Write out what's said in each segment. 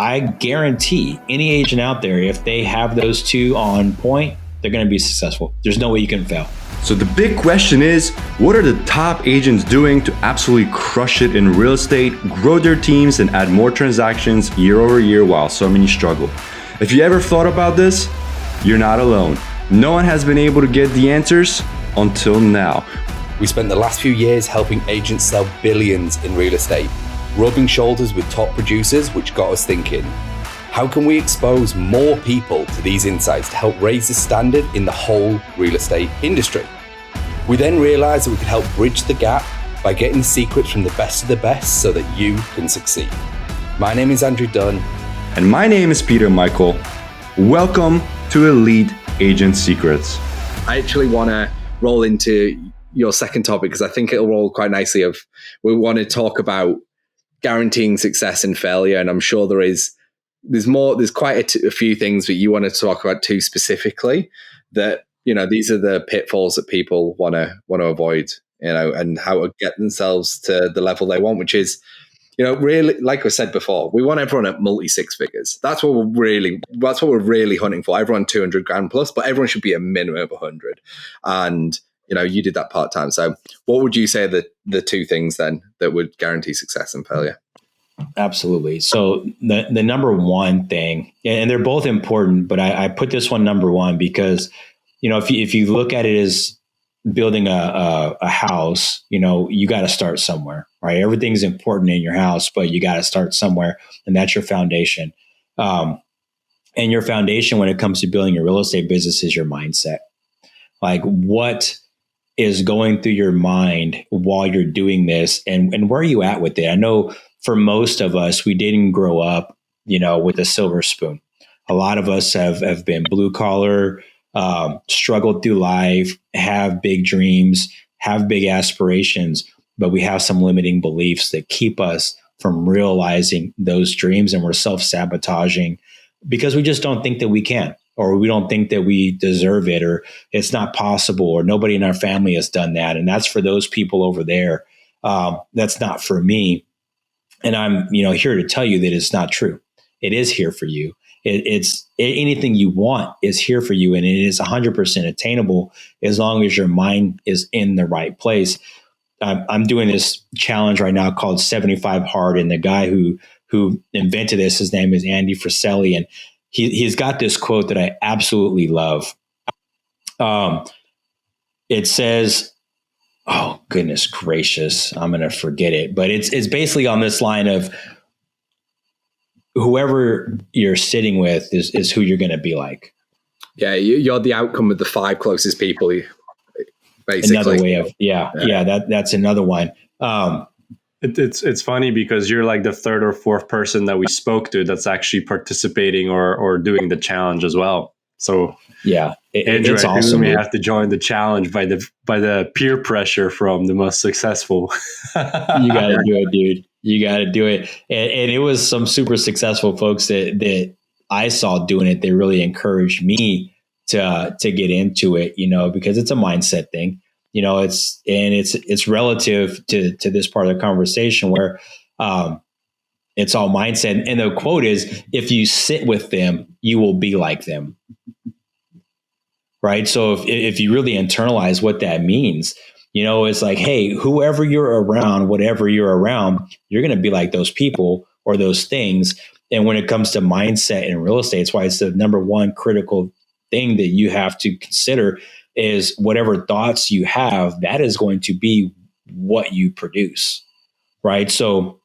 I guarantee any agent out there, if they have those two on point, they're going to be successful. There's no way you can fail. So the big question is, what are the top agents doing to absolutely crush it in real estate, grow their teams, and add more transactions year over year while so many struggle? If you ever thought about this, you're not alone. No one has been able to get the answers until now. We spent the last few years helping agents sell billions in real estate, rubbing shoulders with top producers, which got us thinking, how can we expose more people to these insights to help raise the standard in the whole real estate industry? We then realized that we could help bridge the gap by getting the secrets from the best of the best so that you can succeed. My name is Andrew Dunn. And my name is Peter Michael. Welcome to Elite Agent Secrets. I actually want to roll into your second topic because I think it'll roll quite nicely. We want to talk about guaranteeing success and failure, and I'm sure there's quite a few things that you want to talk about too specifically, that these are the pitfalls that people want to avoid, and how to get themselves to the level they want, which is really, like I said before, we want everyone at multi six figures. That's what we're really hunting for. Everyone 200 grand plus, but everyone should be a minimum of 100. And you did that part time. So what would you say the two things then that would guarantee success and failure? Absolutely. So the number one thing, and they're both important, but I put this one number one because, if you look at it as building a house, you got to start somewhere, right? Everything's important in your house, but you got to start somewhere, and that's your foundation. And your foundation when it comes to building your real estate business is your mindset. Like, what is going through your mind while you're doing this, and where are you at with it? I know for most of us, we didn't grow up, with a silver spoon. A lot of us have been blue collar, struggled through life, have big dreams, have big aspirations, but we have some limiting beliefs that keep us from realizing those dreams, and we're self-sabotaging because we just don't think that we can, or we don't think that we deserve it, or it's not possible, or nobody in our family has done that. And that's for those people over there. That's not for me. And I'm, here to tell you that it's not true. It is here for you. It's anything you want is here for you, and it is 100% attainable as long as your mind is in the right place. I'm doing this challenge right now called 75 Hard, and the guy who invented this, his name is Andy Friselli, and he's got this quote that I absolutely love. It says, oh, goodness gracious, I'm going to forget it. But it's basically on this line of whoever you're sitting with is who you're going to be like. Yeah, you're the outcome of the 5 closest people, basically. Another way of, that's another one. It's funny because you're like the third or fourth person that we spoke to that's actually participating or doing the challenge as well. So yeah, Andrew, it's I think awesome. we may have to join the challenge by the peer pressure from the most successful. You got to do it, dude. You got to do it. And it was some super successful folks that I saw doing it. They really encouraged me to get into it, because it's a mindset thing. It's relative to this part of the conversation where it's all mindset. And the quote is, if you sit with them, you will be like them. Right. So if you really internalize what that means, it's like, hey, whoever you're around, whatever you're around, you're going to be like those people or those things. And when it comes to mindset in real estate, it's why it's the number one critical thing that you have to consider is whatever thoughts you have, that is going to be what you produce. Right. So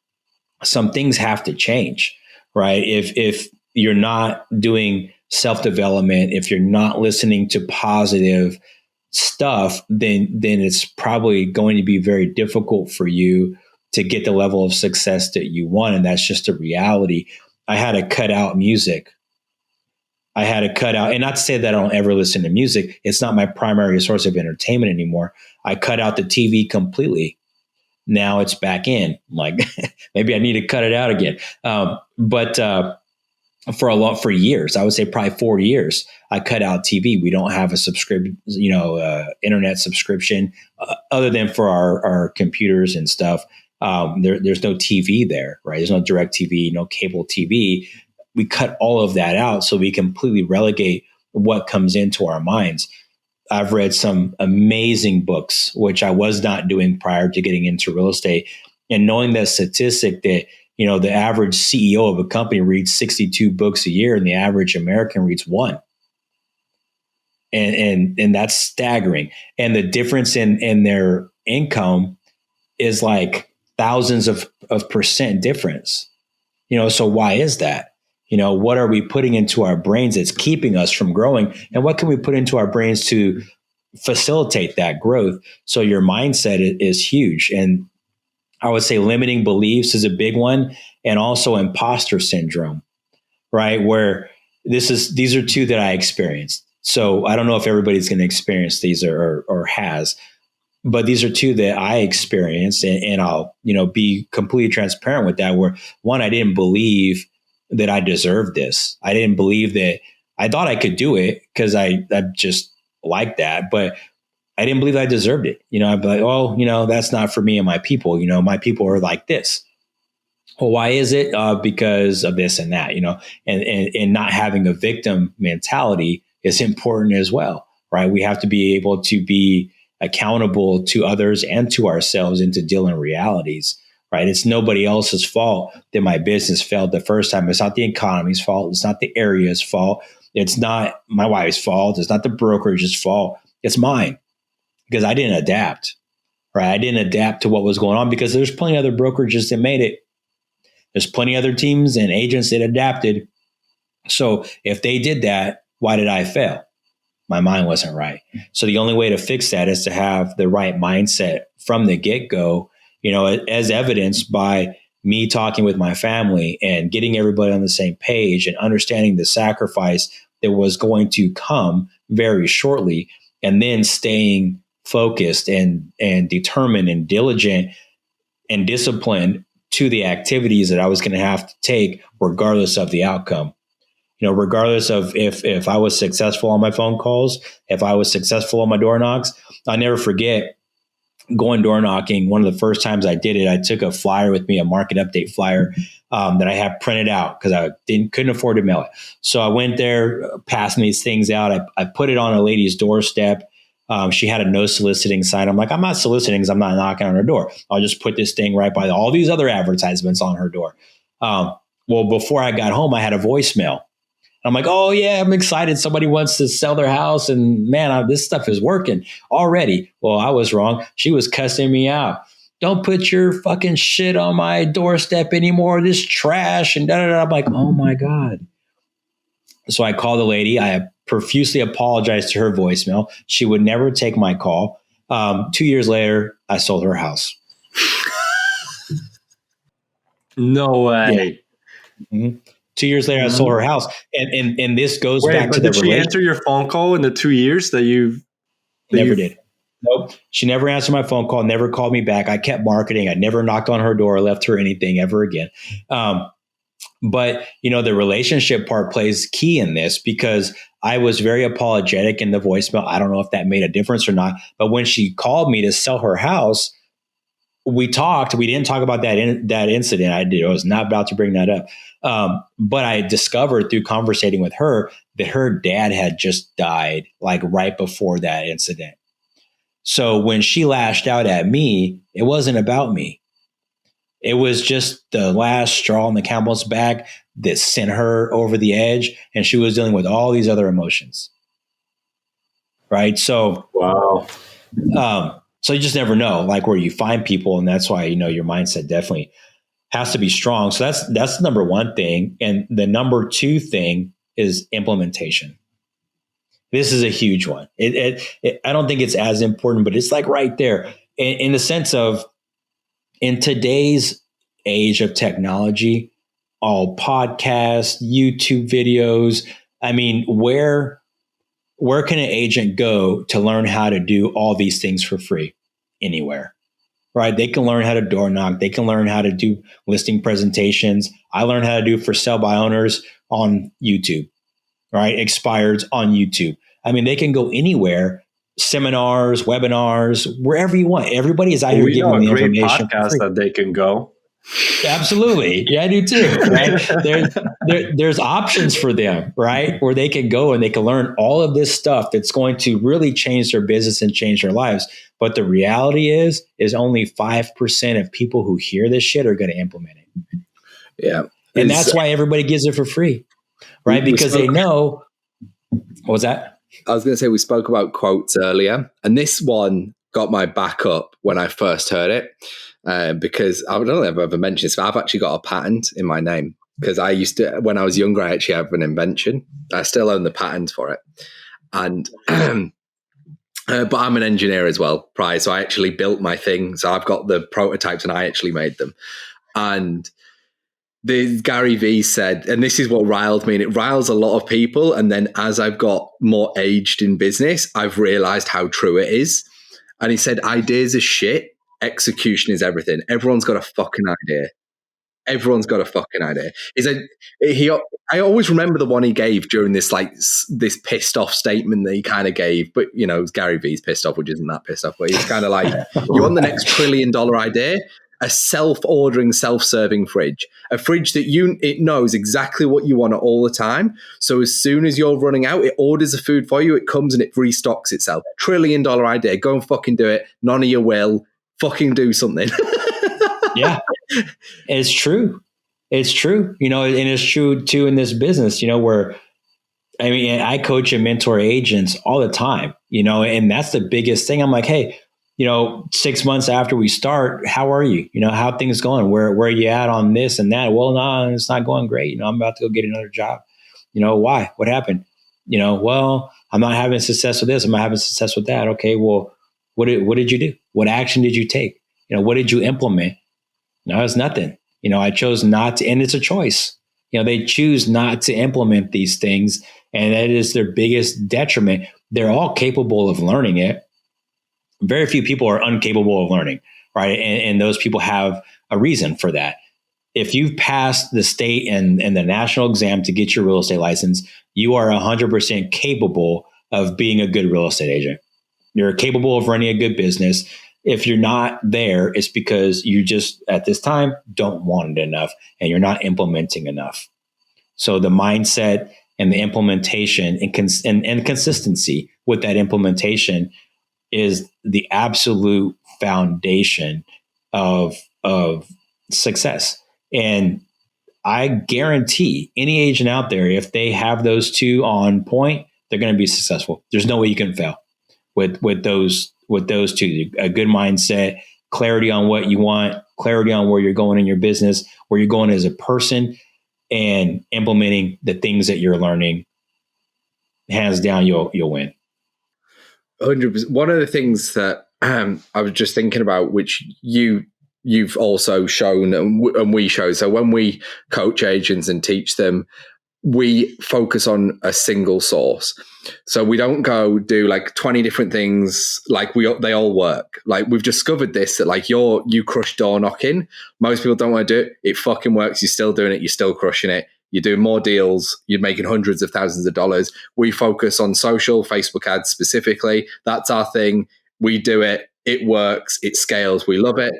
some things have to change. Right. If you're not doing self-development, if you're not listening to positive stuff, then it's probably going to be very difficult for you to get the level of success that you want. And that's just a reality. I had to cut out music. And not to say that I don't ever listen to music. It's not my primary source of entertainment anymore. I cut out the TV completely. Now it's back in. Like, maybe I need to cut it out again. But for years, I would say probably 4 years, I cut out TV. We don't have a internet subscription other than for our computers and stuff. There's no TV there, right? There's no direct TV, no cable TV. we cut all of that out so we completely relegate what comes into our minds. I've read some amazing books, which I was not doing prior to getting into real estate. And knowing that statistic that, the average CEO of a company reads 62 books a year and the average American reads one. And that's staggering. And the difference in their income is like thousands of percent difference. So why is that? What are we putting into our brains that's keeping us from growing? And what can we put into our brains to facilitate that growth? So your mindset is huge. And I would say limiting beliefs is a big one. And also imposter syndrome, right? Where these are two that I experienced. So I don't know if everybody's going to experience these or has, but these are two that I experienced. And I'll, be completely transparent with that, where one, I didn't believe that I deserved this. I didn't believe that. I thought I could do it because I just like that, but I didn't believe I deserved it. I'd be like, oh, that's not for me and my people. My people are like this. Well, why is it? Because of this and that, and not having a victim mentality is important as well, right? We have to be able to be accountable to others and to ourselves and to deal in realities. Right? It's nobody else's fault that my business failed the first time. It's not the economy's fault. It's not the area's fault. It's not my wife's fault. It's not the brokerage's fault. It's mine because I didn't adapt. Right? I didn't adapt to what was going on because there's plenty of other brokerages that made it. There's plenty of other teams and agents that adapted. So if they did that, why did I fail? My mind wasn't right. So the only way to fix that is to have the right mindset from the get-go. As evidenced by me talking with my family and getting everybody on the same page and understanding the sacrifice that was going to come very shortly, and then staying focused and determined and diligent and disciplined to the activities that I was going to have to take regardless of the outcome. Regardless of if I was successful on my phone calls, if I was successful on my door knocks. I'll never forget going door knocking. One of the first times I did it, I took a flyer with me, a market update flyer that I had printed out because I couldn't afford to mail it. So I went there, passing these things out. I put it on a lady's doorstep. She had a no soliciting sign. I'm like, I'm not soliciting because I'm not knocking on her door. I'll just put this thing right by all these other advertisements on her door. Well, before I got home, I had a voicemail. I'm like, oh, yeah, I'm excited. Somebody wants to sell their house. And man, this stuff is working already. Well, I was wrong. She was cussing me out. Don't put your fucking shit on my doorstep anymore. This trash and da da da. I'm like, oh, my God. So I called the lady. I profusely apologized to her voicemail. She would never take my call. 2 years later, I sold her house. No way. Yeah. Mm-hmm. 2 years later, I sold her house. And this goes back to the relationship. Did she answer your phone call in the 2 years that you never did? Nope. She never answered my phone call, never called me back. I kept marketing. I never knocked on her door or left her anything ever again. But, the relationship part plays key in this because I was very apologetic in the voicemail. I don't know if that made a difference or not. But when she called me to sell her house, we talked. We didn't talk about that incident. I was not about to bring that up. But I discovered through conversating with her that her dad had just died like right before that incident. So when she lashed out at me, it wasn't about me. It was just the last straw on the camel's back that sent her over the edge. And she was dealing with all these other emotions. Right. So, wow. So you just never know like where you find people. And that's why, your mindset definitely has to be strong. So that's the number one thing. And the number two thing is implementation. This is a huge one. I don't think it's as important, but it's like right there in the sense of in today's age of technology, all podcasts, YouTube videos. I mean, where can an agent go to learn how to do all these things for free? Anywhere. Right? They can learn how to door knock. They can learn how to do listing presentations. I learned how to do for sale by owners on YouTube, right? Expireds on YouTube. I mean, they can go anywhere, seminars, webinars, wherever you want. Everybody is out here giving the information. Podcast that they can go. Absolutely. Yeah, I do too. Right. There's options for them, right? Where they can go and they can learn all of this stuff that's going to really change their business and change their lives. But the reality is only 5% of people who hear this shit are going to implement it. Yeah. And that's why everybody gives it for free, right? Because they know. What was that? I was going to say, we spoke about quotes earlier, and this one got my back up when I first heard it. Because I don't know if I've ever mentioned this, but I've actually got a patent in my name, because I used to, when I was younger, I actually have an invention. I still own the patent for it. And, but I'm an engineer as well, prior. So I actually built my thing. So I've got the prototypes and I actually made them. And Gary Vee said, and this is what riled me, and it riles a lot of people. And then as I've got more aged in business, I've realized how true it is. And he said, ideas are shit. Execution is everything. Everyone's got a fucking idea. Everyone's got a fucking idea. He said, I always remember the one he gave during this, like, this pissed off statement that he kind of gave, but you know, it was Gary Vee's pissed off, which isn't that pissed off, but he's kind of like, you want the next $1 trillion idea? A self-ordering, self-serving fridge, a fridge that it knows exactly what you want all the time. So as soon as you're running out, it orders the food for you. It comes and it restocks itself. $1 trillion idea. Go and fucking do it. None of you will. Fucking do something. Yeah, it's true. It's true. You know, and it's true too in this business, you know, where, I mean, I coach and mentor agents all the time, you know, and that's the biggest thing. I'm like, hey, you know, 6 months after we start, how are you? You know, how are things going? Where are you at on this and that? Well, no, it's not going great. You know, I'm about to go get another job. You know, why? What happened? You know, well, I'm not having success with this. I'm not having success with that. Okay, well, what did you do? What action did you take? You know, what did you implement? No, it's nothing. You know, I chose not to, and it's a choice. You know, they choose not to implement these things, and that is their biggest detriment. They're all capable of learning it. Very few people are incapable of learning, right? And those people have a reason for that. If you've passed the state and the national exam to get your real estate license, you are 100% capable of being a good real estate agent. You're capable of running a good business. If you're not there, it's because you just, at this time, don't want it enough and you're not implementing enough. So the mindset and the implementation and consistency with that implementation is the absolute foundation of success. And I guarantee any agent out there, if they have those two on point, they're going to be successful. There's no way you can fail with those two. A good mindset, clarity on what you want, clarity on where you're going in your business, where you're going as a person, and implementing the things that you're learning. Hands down, you'll win. 100%. One of the things that I was just thinking about, which you've also shown and we show. So when we coach agents and teach them, we focus on a single source. So we don't go do like 20 different things. Like they all work. Like we've discovered this, that like you crush door knocking. Most people don't want to do it. It fucking works. You're still doing it. You're still crushing it. You're doing more deals. You're making hundreds of thousands of dollars. We focus on social, Facebook ads specifically. That's our thing. We do it. It works. It scales. We love it.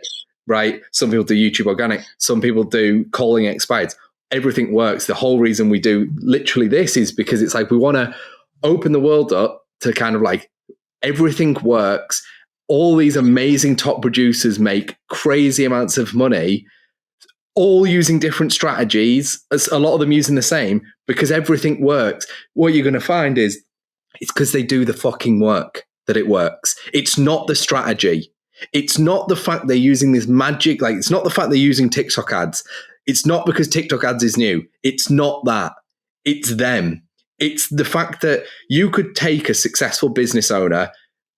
Right? Some people do YouTube organic. Some people do calling expireds. Everything works. The whole reason we do literally this is because it's like we want to open the world up to kind of like everything works. All these amazing top producers make crazy amounts of money, all using different strategies, a lot of them using the same, because everything works. What you're going to find is it's because they do the fucking work that it works. It's not the strategy. It's not the fact they're using this magic, like it's not the fact they're using TikTok ads. It's not because TikTok ads is new. It's not that. It's them. It's the fact that you could take a successful business owner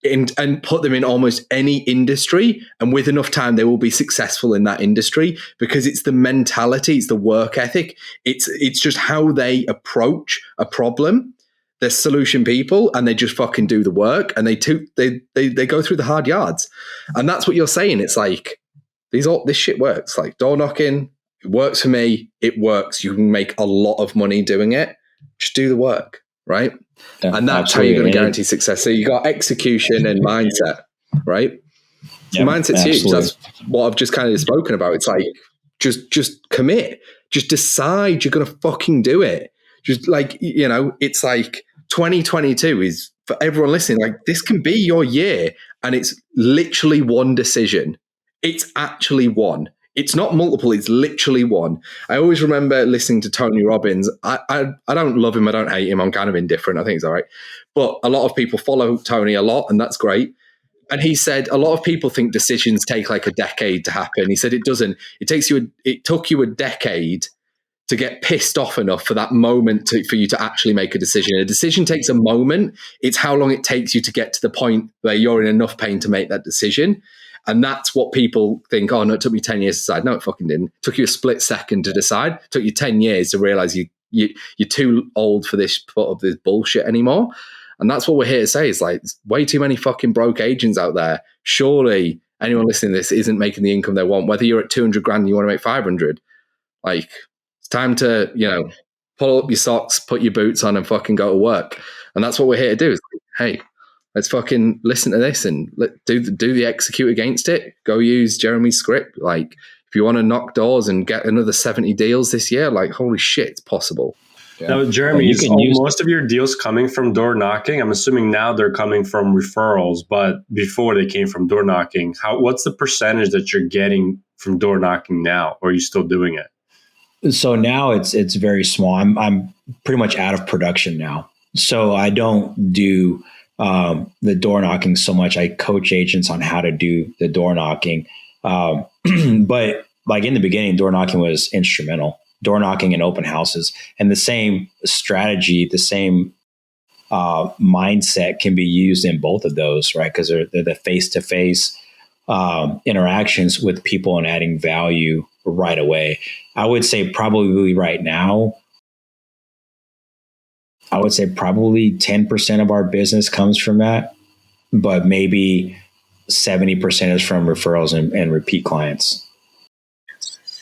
and put them in almost any industry, and with enough time, they will be successful in that industry, because it's the mentality, it's the work ethic, it's just how they approach a problem. They're solution people, and they just fucking do the work, and they go through the hard yards, and that's what you're saying. It's like this shit works. Like door knocking, it works for me. It works. You can make a lot of money doing it. Just do the work, right? Yeah, and that's absolutely. how you're going to guarantee success. So you got execution and mindset, right? So yeah, mindset's absolutely. huge. That's what I've just kind of spoken about. It's like Just commit. Just decide you're going to fucking do it. Just like, it's like 2022 is, for everyone listening, like, this can be your year, and it's literally one decision. It's actually one. It's not multiple. It's literally one. I always remember listening to Tony Robbins. I don't love him. I don't hate him. I'm kind of indifferent. I think he's all right. But a lot of people follow Tony a lot, and that's great. And he said, a lot of people think decisions take like a decade to happen. He said it doesn't. It took you a decade to get pissed off enough for that moment for you to actually make a decision. A decision takes a moment. It's how long it takes you to get to the point where you're in enough pain to make that decision. And that's what people think, oh, no, it took me 10 years to decide. No, it fucking didn't. It took you a split second to decide. It took you 10 years to realize you're too old for this bullshit anymore. And that's what we're here to say. Is like, there's way too many fucking broke agents out there. Surely anyone listening to this isn't making the income they want. Whether you're at 200 grand and you want to make 500, like, it's time to, pull up your socks, put your boots on, and fucking go to work. And that's what we're here to do. Is, hey, let's fucking listen to this and do the execute against it. Go use Jeremy's script. Like, if you want to knock doors and get another 70 deals this year, like, holy shit, it's possible. Yeah. Now, Jeremy, is most of your deals coming from door knocking? I'm assuming now they're coming from referrals, but before they came from door knocking, what's the percentage that you're getting from door knocking now? Or are you still doing it? So now it's very small. I'm pretty much out of production now. So I don't do the door knocking so much. I coach agents on how to do the door knocking. But like in the beginning, door knocking was instrumental. Door knocking and open houses, and the same strategy, the same mindset can be used in both of those, right? Because they're the face-to-face interactions with people and adding value right away. I would say probably right now, 10% of our business comes from that, but maybe 70% is from referrals and repeat clients.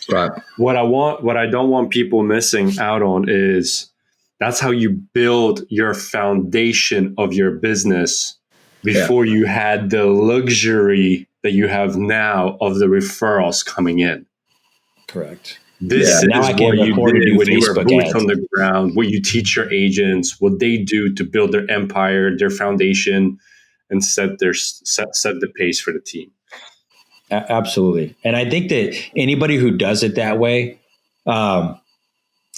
Right. What I don't want people missing out on is that's how you build your foundation of your business before you had the luxury that you have now of the referrals coming in. Correct. This is what you did when you were boots on the ground, what you teach your agents, what they do to build their empire, their foundation, and set the pace for the team. Absolutely. And I think that anybody who does it that way, going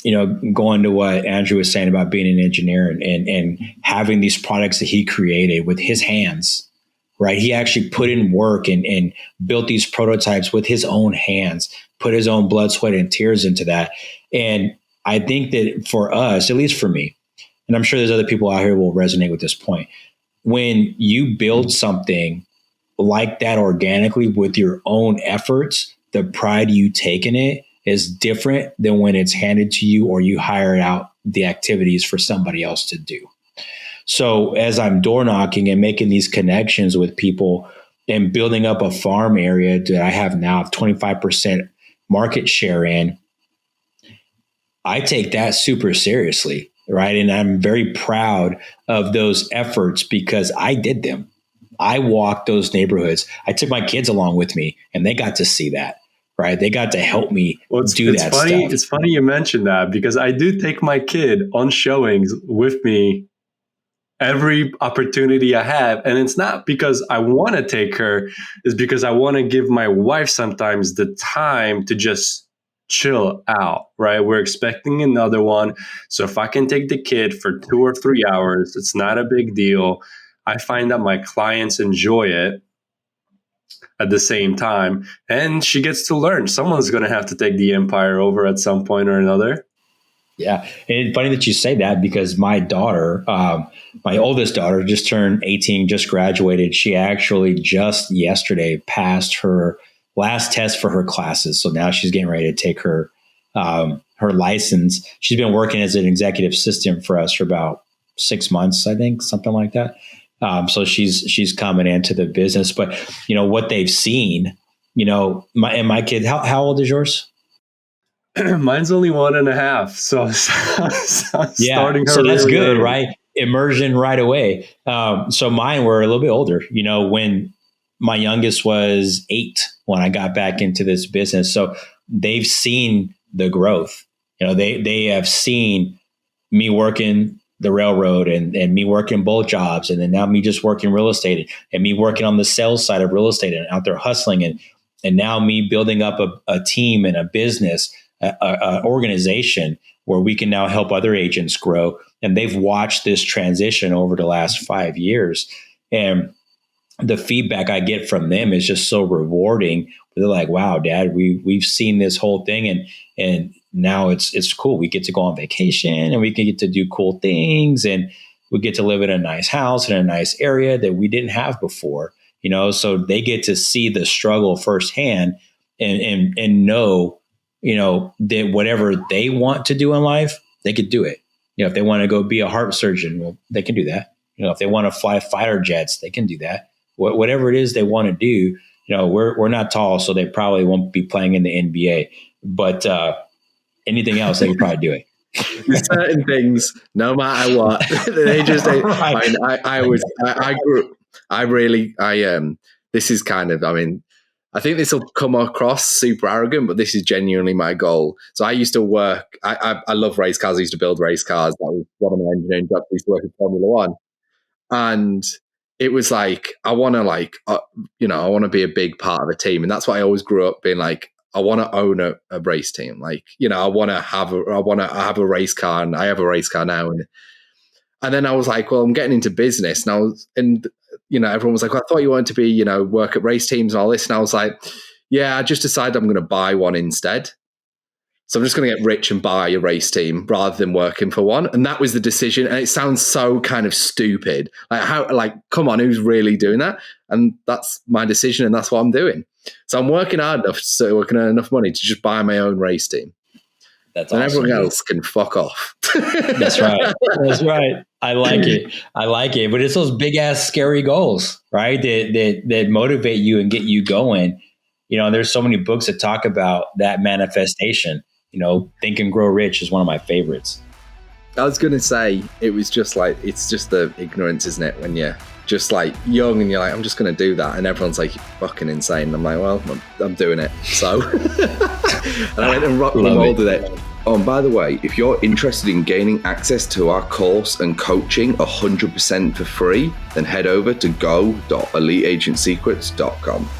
to what Andrew was saying about being an engineer and having these products that he created with his hands, right? He actually put in work and built these prototypes with his own hands, put his own blood, sweat, and tears into that. And I think that for us, at least for me, and I'm sure there's other people out here who will resonate with this point, when you build something like that organically with your own efforts, the pride you take in it is different than when it's handed to you or you hire out the activities for somebody else to do. So as I'm door knocking and making these connections with people and building up a farm area that I have now 25% market share in, I take that super seriously, right? And I'm very proud of those efforts because I did them. I walked those neighborhoods. I took my kids along with me and they got to see that, right? They got to help me do that stuff. It's funny you mentioned that because I do take my kid on showings with me every opportunity I have. And it's not because I want to take her, it's because I want to give my wife sometimes the time to just chill out, right? We're expecting another one. So if I can take the kid for 2 or 3 hours, it's not a big deal. I find that my clients enjoy it at the same time, and she gets to learn. Someone's going to have to take the empire over at some point or another. Yeah. And it's funny that you say that because my daughter, my oldest daughter just turned 18, just graduated. She actually just yesterday passed her last test for her classes. So now she's getting ready to take her license. She's been working as an executive assistant for us for about 6 months, I think, something like that. So she's coming into the business, but what they've seen, my kid, how old is yours? Mine's only 1.5. So starting her. So that's really good, right? Immersion right away. So mine were a little bit older, when my youngest was 8 when I got back into this business. So they've seen the growth. They have seen me working the railroad and me working both jobs, and then now me just working real estate and me working on the sales side of real estate and out there hustling, and now me building up a team and a business, an organization where we can now help other agents grow. And they've watched this transition over the last 5 years. And the feedback I get from them is just so rewarding. They're like, wow, Dad, we've seen this whole thing, and now it's cool. We get to go on vacation and we can get to do cool things, and we get to live in a nice house in a nice area that we didn't have before. So they get to see the struggle firsthand and know, that whatever they want to do in life, they could do it. If they want to go be a heart surgeon, well, they can do that. If they want to fly fighter jets, they can do that. Whatever it is they want to do, we're not tall, so they probably won't be playing in the NBA. But anything else, they could probably do it. There's certain things, no matter what, they just. This is kind of. I think this will come across super arrogant, but this is genuinely my goal. So I used to work. I love race cars. I used to build race cars. That was one of my engineering jobs. I used to work in Formula One, and it was like I want to I want to be a big part of a team, and that's why I always grew up being like, I want to own a race team. I want to have a race car, and I have a race car now. And then I was like, well, I'm getting into business, and everyone was like, well, I thought you wanted to be, work at race teams and all this. And I was like, yeah, I just decided I'm going to buy one instead. So I'm just going to get rich and buy a race team rather than working for one. And that was the decision. And it sounds so kind of stupid. Come on, who's really doing that? And that's my decision, and that's what I'm doing. So I'm working hard enough, so I can earn enough money to just buy my own race team. That's and awesome. Everyone else can fuck off. That's right. That's right. I like it. But it's those big ass scary goals, right? That motivate you and get you going. There's so many books that talk about that manifestation. Think and Grow Rich is one of my favorites. I was going to say, it was just it's just the ignorance, isn't it? When you're just young and you're like, I'm just going to do that. And everyone's like, you're fucking insane. And I'm like, well, I'm doing it. So, and I went and rocked and rolled with it. Oh, and by the way, if you're interested in gaining access to our course and coaching 100% for free, then head over to go.eliteagentsecrets.com.